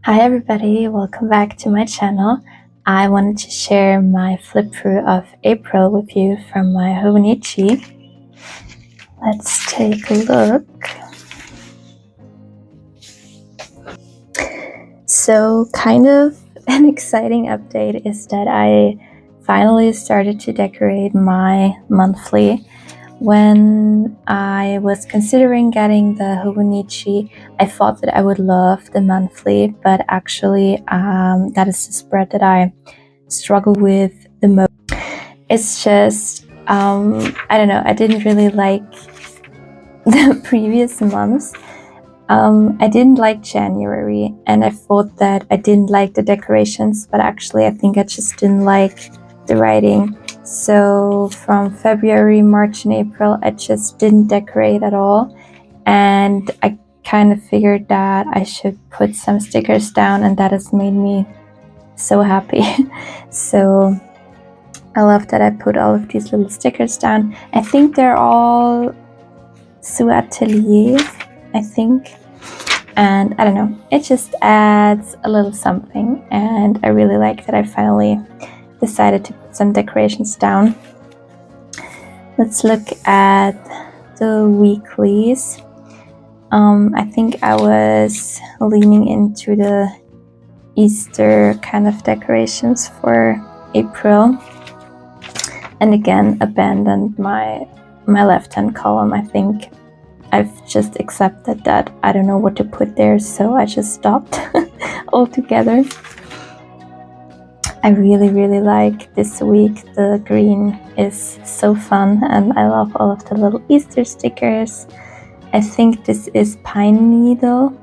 Hi everybody, welcome back to my channel. I wanted to share my flip through of April with you from my Hobonichi. Let's take a look. So kind of an exciting update is that I finally started to decorate my monthly. When I was considering getting the Hobonichi, I thought that I would love the monthly, but actually that is the spread that I struggle with the most. It's just, I don't know, I didn't really like the previous months. I didn't like January, and I thought that I didn't like the decorations, but actually I think I just didn't like the writing. So from February, March, and April, I just didn't decorate at all. And I kind of figured that I should put some stickers down, and that has made me so happy. So I love that I put all of these little stickers down. I think they're all Sous Atelier, I think. And I don't know, it just adds a little something, and I really like that I finally decided to put some decorations down. Let's look at the weeklies. I think I was leaning into the Easter kind of decorations for April, and again abandoned my left-hand column. I think I've just accepted that I don't know what to put there, so I just stopped altogether. I really like this week. The green is so fun, and I love all of the little Easter stickers. I think this is Pine Needle.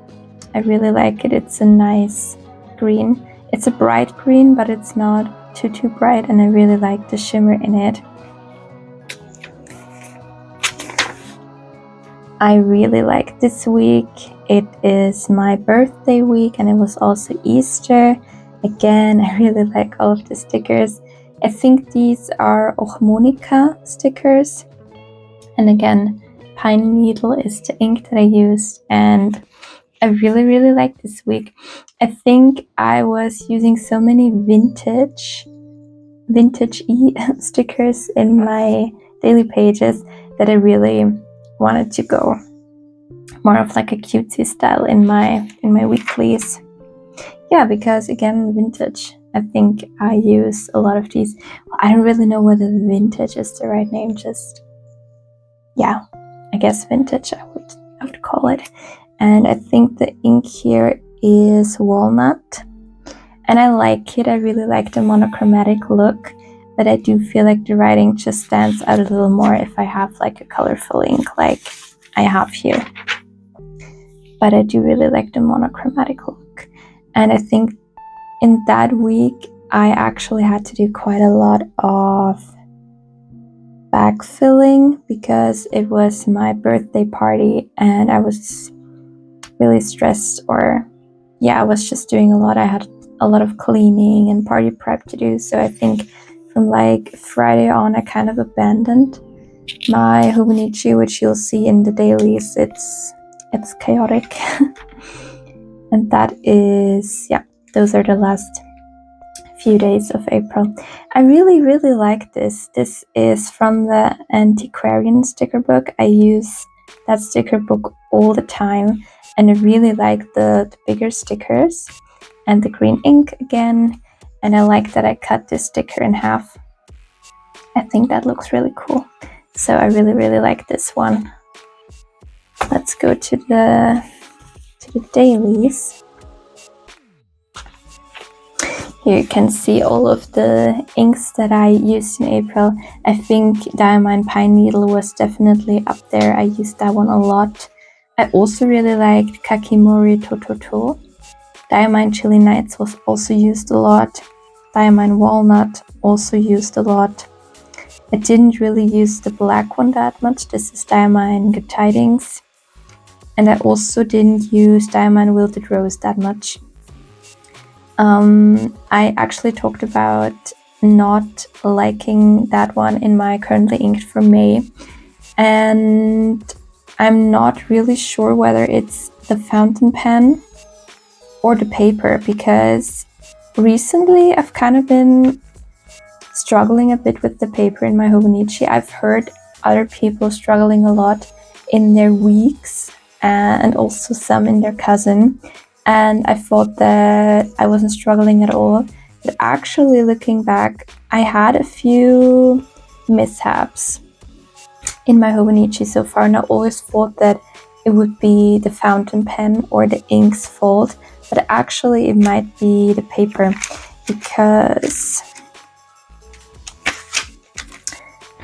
I really like it. It's a nice green. It's a bright green, but it's not too bright, and I really like the shimmer in it. I really like this week. It is my birthday week, and it was also Easter. Again, I really like all of the stickers. I think these are Hobonichi stickers. And again, Pine Needle is the ink that I used, and I really like this week. I think I was using so many vintage stickers in my daily pages that I really wanted to go more of like a cutesy style in my weeklies. Yeah, because again, vintage. I think I use a lot of these. Well, I don't really know whether vintage is the right name. Just yeah, I guess vintage. I would call it. And I think the ink here is walnut, and I like it. I really like the monochromatic look, but I do feel like the writing just stands out a little more if I have like a colorful ink like I have here. But I do really like the monochromatic look. And I think in that week, I actually had to do quite a lot of backfilling because it was my birthday party and I was really stressed, or yeah, I was just doing a lot. I had a lot of cleaning and party prep to do. So I think from like Friday on, I kind of abandoned my Hobonichi, which you'll see in the dailies. It's chaotic. And that is, yeah, those are the last few days of April. I really like this. This is from the Antiquarian sticker book. I use that sticker book all the time, and I really like the bigger stickers and the green ink again. And I like that I cut this sticker in half. I think that looks really cool. So I really like this one. Let's go to the dailies. Here you can see all of the inks that I used in April. I think Diamine Pine Needle was definitely up there. I used that one a lot. I also really liked Kakimori Tototo. Diamine Chili Nights was also used a lot. Diamine Walnut also used a lot. I didn't really use the black one that much. This is Diamine Good Tidings. And I also didn't use Diamine Wilted Rose that much. I actually talked about not liking that one in my currently inked for May, and I'm not really sure whether it's the fountain pen or the paper, because recently I've kind of been struggling a bit with the paper in my Hobonichi. I've heard other people struggling a lot in their weeks and also some in their cousin, and I thought that I wasn't struggling at all. But actually, looking back, I had a few mishaps in my Hobonichi so far, and I always thought that it would be the fountain pen or the ink's fault, but actually it might be the paper, because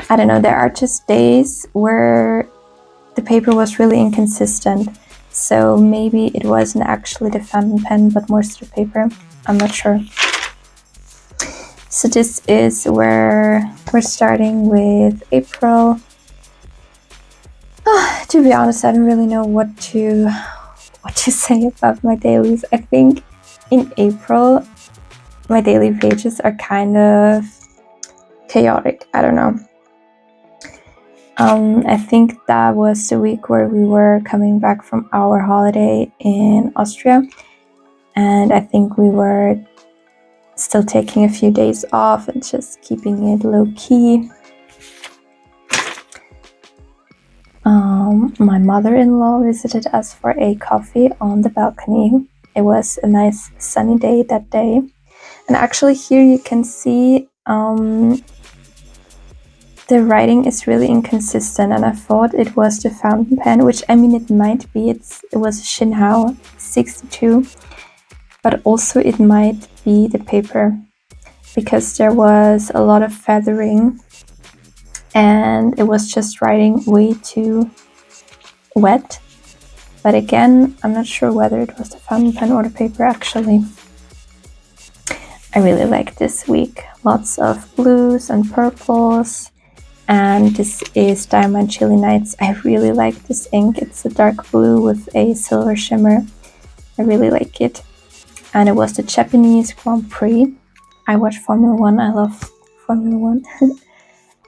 I don't know, there are just days where the paper was really inconsistent. So maybe it wasn't actually the fountain pen, but more the paper. I'm not sure. So this is where we're starting with April. To be honest, I don't really know what to say about my dailies. I think in April, my daily pages are kind of chaotic. I don't know. I think that was the week where we were coming back from our holiday in Austria, and I think we were still taking a few days off and just keeping it low-key. My mother-in-law visited us for a coffee on the balcony. It was a nice sunny day that day, and actually here you can see the writing is really inconsistent, and I thought it was the fountain pen, which, I mean, it might be. It was a Shinhao 62, but also it might be the paper, because there was a lot of feathering and it was just writing way too wet. But again, I'm not sure whether it was the fountain pen or the paper actually. I really like this week. Lots of blues and purples. And this is Diamond Chili Nights. I really like this ink. It's a dark blue with a silver shimmer. I really like it. And it was the Japanese Grand Prix. I watch Formula 1. I love Formula 1.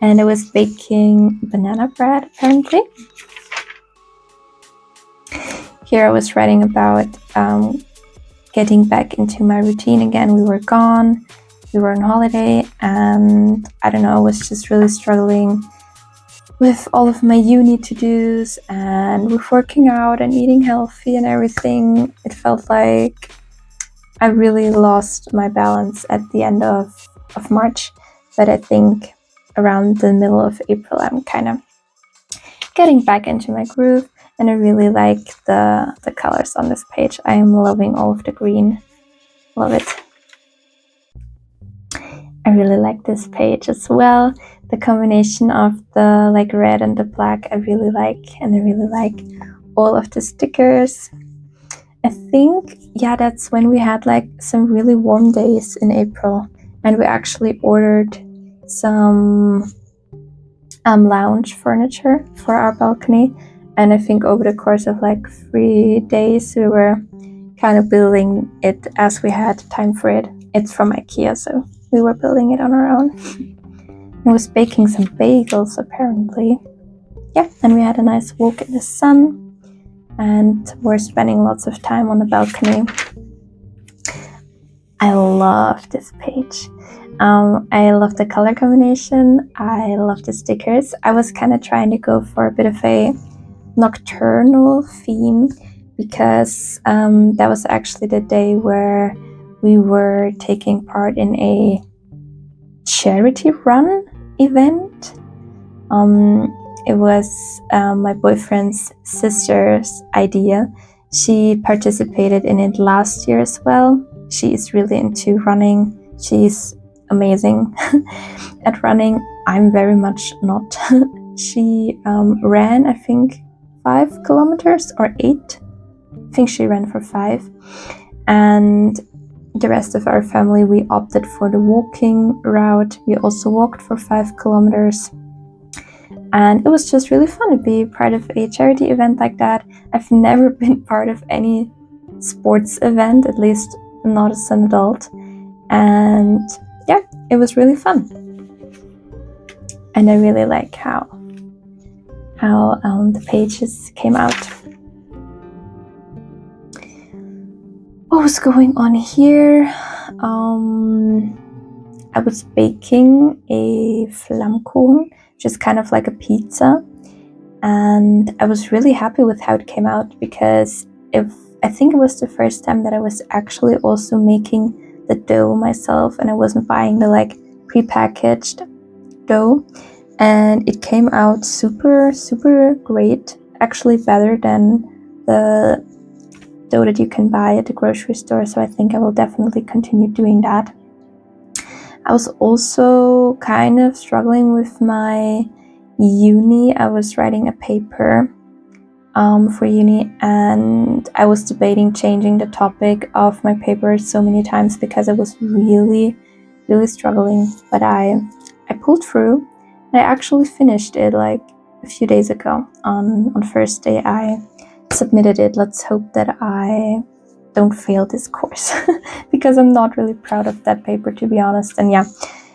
And it was baking banana bread, apparently. Here I was writing about getting back into my routine again. We were gone. We were on holiday, and I don't know, I was just really struggling with all of my uni to-dos and with working out and eating healthy and everything. It felt like I really lost my balance at the end of March, but I think around the middle of April I'm kind of getting back into my groove, and I really like the colors on this page. I am loving all of the green. Love it. I really like this page as well. The combination of the red and the black I really like, and I really like all of the stickers. I think, yeah, that's when we had some really warm days in April, and we actually ordered some lounge furniture for our balcony, and I think over the course of 3 days we were kind of building it as we had time for it. It's from IKEA, so we were building it on our own. I was baking some bagels, apparently. Yeah, and we had a nice walk in the sun, and we're spending lots of time on the balcony. I love this page. I love the color combination. I love the stickers. I was kind of trying to go for a bit of a nocturnal theme, because that was actually the day where we were taking part in a charity run event. It was my boyfriend's sister's idea. She participated in it last year as well. She is really into running. She's amazing at running. I'm very much not. She ran, I think, 5 kilometers or 8. I think she ran for 5. And the rest of our family, we opted for the walking route. We also walked for 5 kilometers. And it was just really fun to be part of a charity event like that. I've never been part of any sports event, at least not as an adult. And yeah, it was really fun. And I really like how the pages came out. what was going on here? I was baking a Flammkuchen, which is kind of like a pizza, and I was really happy with how it came out because I think it was the first time that I was actually also making the dough myself, and I wasn't buying the like prepackaged dough, and it came out super great, actually better than the dough that you can buy at the grocery store. So I think I will definitely continue doing that. I was also kind of struggling with my uni. I was writing a paper for uni, and I was debating changing the topic of my paper so many times because I was really struggling, but I pulled through, and I actually finished it like a few days ago. On first day I submitted it. Let's hope that I don't fail this course because I'm not really proud of that paper, to be honest. And yeah,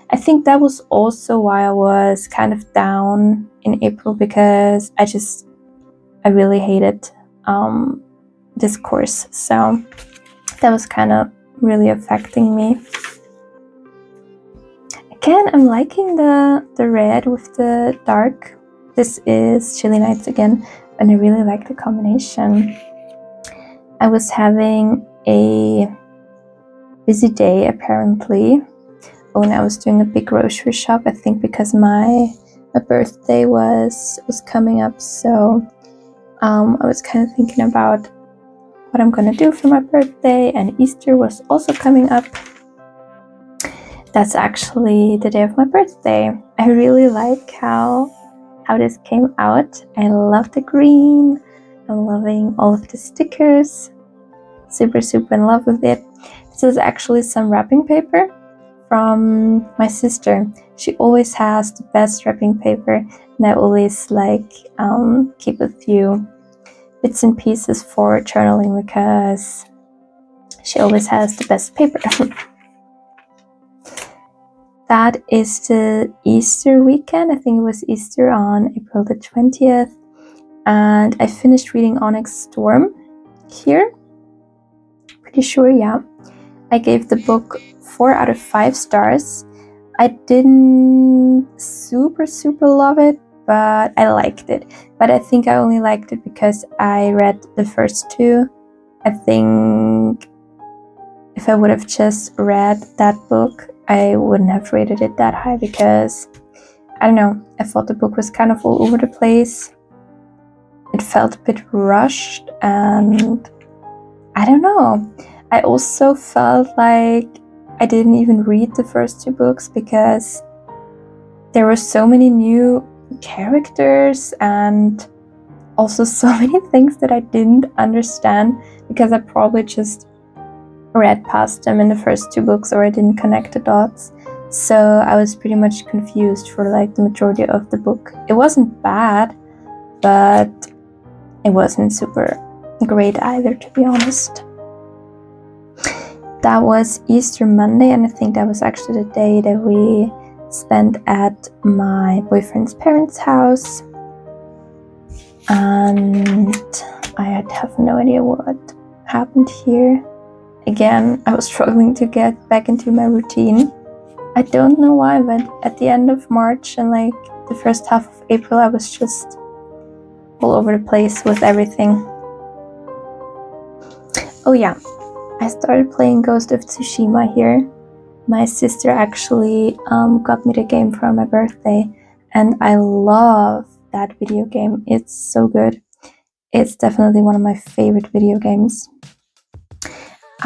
I think that was also why I was kind of down in April, because I really hated this course, so that was kind of really affecting me. Again, I'm liking the red with the dark. This is Chilly Nights again, and I really like the combination. I was having a busy day apparently. Oh, and I was doing a big grocery shop, I think because my birthday was coming up, so I was kind of thinking about what I'm gonna do for my birthday, and Easter was also coming up. That's actually the day of my birthday. I really like how this came out. I love the green. I'm loving all of the stickers. Super in love with it. This is actually some wrapping paper from my sister. She always has the best wrapping paper, and I always like keep a few bits and pieces for journaling because she always has the best paper. That is the Easter weekend. I think it was Easter on April the 20th. And I finished reading Onyx Storm here. Pretty sure, yeah. I gave the book 4 out of 5 stars. I didn't super love it, but I liked it. But I think I only liked it because I read the first 2. I think if I would have just read that book, I wouldn't have rated it that high because, I don't know, I thought the book was kind of all over the place. It felt a bit rushed, and I don't know. I also felt like I didn't even read the first 2 books because there were so many new characters and also so many things that I didn't understand because I probably just read past them in the first 2 books, or I didn't connect the dots. So I was pretty much confused for like the majority of the book. It wasn't bad, but it wasn't super great either, to be honest. That was Easter Monday, and I think that was actually the day that we spent at my boyfriend's parents' house. And I have no idea what happened here. Again, I was struggling to get back into my routine. I don't know why, but at the end of March and like the first half of April, I was just all over the place with everything. Oh yeah, I started playing Ghost of Tsushima here. My sister actually got me the game for my birthday, and I love that video game. It's so good. It's definitely one of my favorite video games.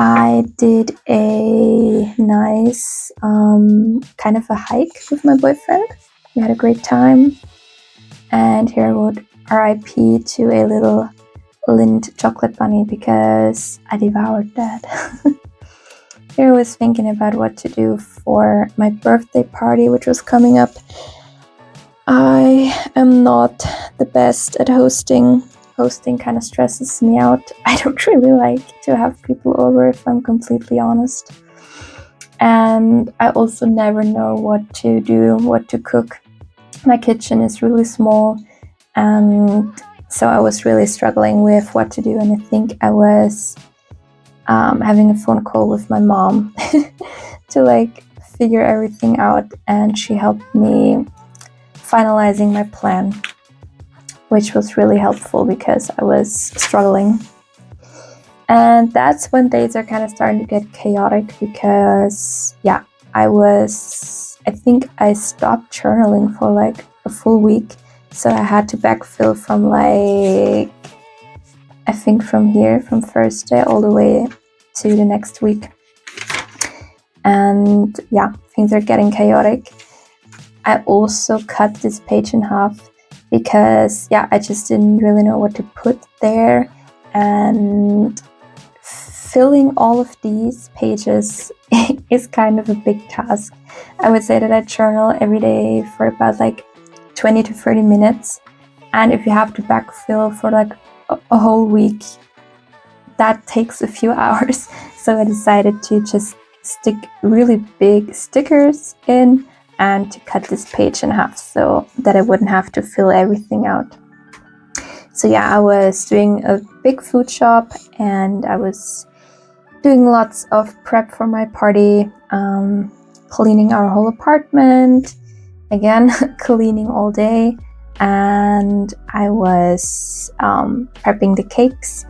I did a nice kind of a hike with my boyfriend. We had a great time. And here I would RIP to a little Lind chocolate bunny because I devoured that. Here I was thinking about what to do for my birthday party, which was coming up. I am not the best at hosting. Hosting kind of stresses me out. I don't really like to have people over, if I'm completely honest. And I also never know what to do, what to cook. My kitchen is really small, and so I was really struggling with what to do, and I think I was having a phone call with my mom to like figure everything out, and she helped me finalizing my plan, which was really helpful because I was struggling. And that's when days are kind of starting to get chaotic because I think I stopped journaling for like a full week, so I had to backfill from like, I think from Thursday all the way to the next week. And yeah, things are getting chaotic. I also cut this page in half because I just didn't really know what to put there, and filling all of these pages is kind of a big task. I would say that I journal every day for about like 20 to 30 minutes, and if you have to backfill for like a whole week, that takes a few hours. So I decided to just stick really big stickers in and to cut this page in half so that I wouldn't have to fill everything out. So I was doing a big food shop, and I was doing lots of prep for my party, cleaning our whole apartment, again, cleaning all day, and I was prepping the cakes.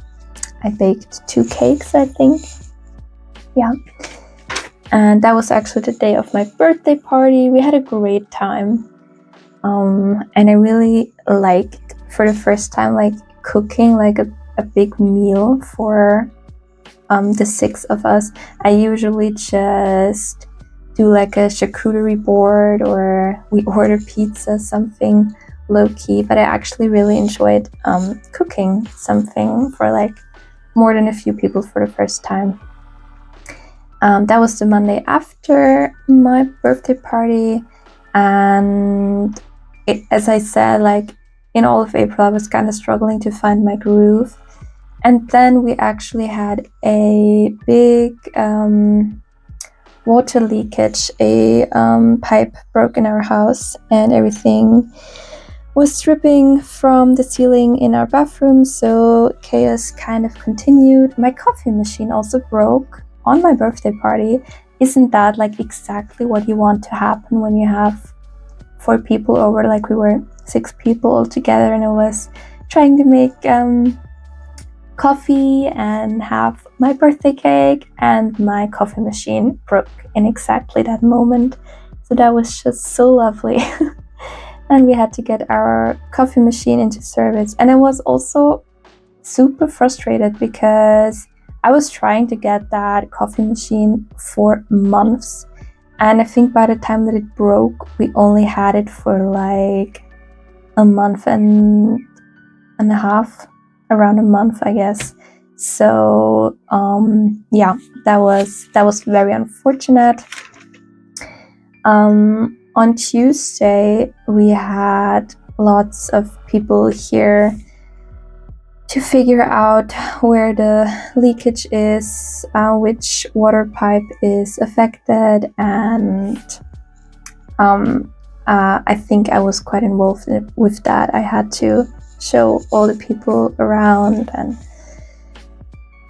I baked 2 cakes, I think. And that was actually the day of my birthday party. We had a great time. And I really liked, for the first time, like cooking like a big meal for the 6 of us. I usually just do like a charcuterie board, or we order pizza, something low-key, but I actually really enjoyed cooking something for like more than a few people for the first time. That was the Monday after my birthday party, and as I said, like in all of April I was kind of struggling to find my groove. And then we actually had a big water leakage. A pipe broke in our house, and everything was dripping from the ceiling in our bathroom, so chaos kind of continued. My coffee machine also broke on my birthday party. Isn't that like exactly what you want to happen when you have 4 people over? Like we were 6 people all together, and I was trying to make coffee and have my birthday cake, and my coffee machine broke in exactly that moment. So that was just so lovely. And we had to get our coffee machine into service. And I was also super frustrated because I was trying to get that coffee machine for months, and I think by the time that it broke, we only had it for like a month and a half, around a month, I guess. So that was very unfortunate. On Tuesday we had lots of people here to figure out where the leakage is, which water pipe is affected, and I think I was quite involved with that. I had to show all the people around, and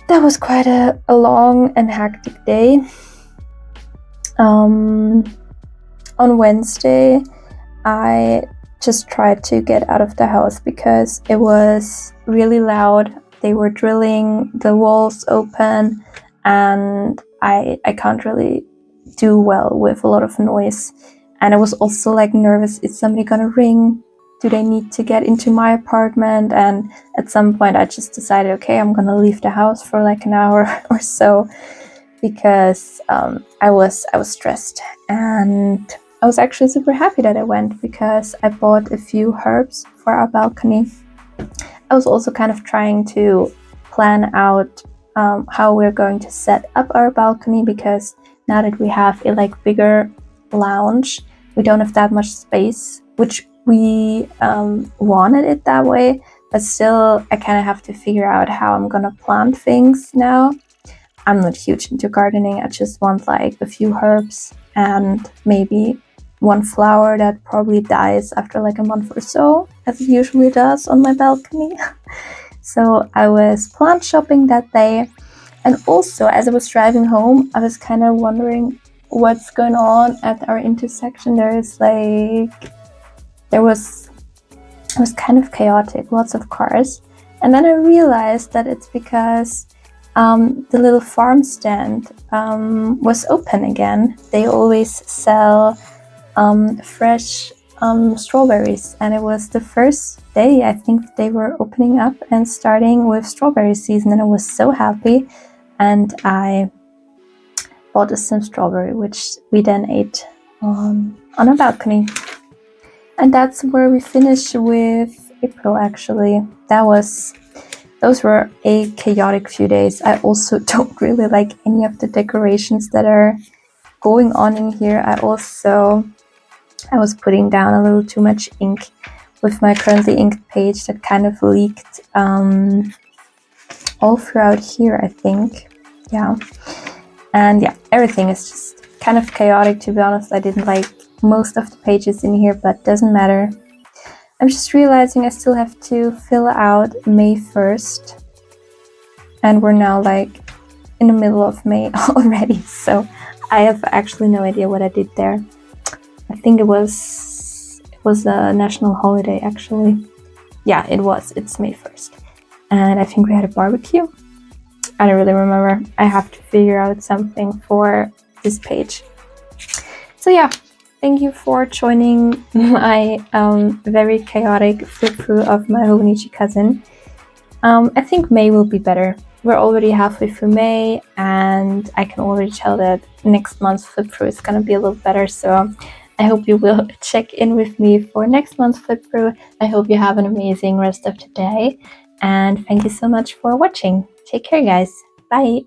that was quite a long and hectic day. On Wednesday, I just tried to get out of the house because it was really loud. They were drilling the walls open, and I can't really do well with a lot of noise. And I was also like nervous, is somebody gonna ring? Do they need to get into my apartment? And at some point I just decided, okay, I'm gonna leave the house for like an hour or so, because I was stressed. And I was actually super happy that I went, because I bought a few herbs for our balcony. I was also kind of trying to plan out how we're going to set up our balcony, because now that we have a like bigger lounge, we don't have that much space, which we wanted it that way, but still I kind of have to figure out how I'm gonna plant things now. I'm not huge into gardening. I just want like a few herbs and maybe one flower that probably dies after like a month or so, as it usually does on my balcony. So I was plant shopping that day, And also, as I was driving home, I was kind of wondering what's going on at our intersection. It was kind of chaotic, lots of cars. And then I realized that it's because the little farm stand was open again. They always sell fresh strawberries, and it was the first day I think they were opening up and starting with strawberry season, and I was so happy. And I bought us some strawberry, which we then ate on a balcony. And that's where we finished with April, actually. Those were a chaotic few days. I also don't really like any of the decorations that are going on in here. I was putting down a little too much ink with my currently inked page that kind of leaked all throughout here, I think. Yeah. And yeah, everything is just kind of chaotic, to be honest. I didn't like most of the pages in here, but doesn't matter. I'm just realizing I still have to fill out May 1st. And we're now like in the middle of May already. So I have actually no idea what I did there. I think it was a national holiday, actually. Yeah, it was. It's May 1st. And I think we had a barbecue. I don't really remember. I have to figure out something for this page. So yeah, thank you for joining my very chaotic flip through of my Hobonichi Cousin. I think May will be better. We're already halfway through May, and I can already tell that next month's flip through is going to be a little better. So I hope you will check in with me for next month's flip through. I hope you have an amazing rest of the day, and thank you so much for watching. Take care, guys. Bye.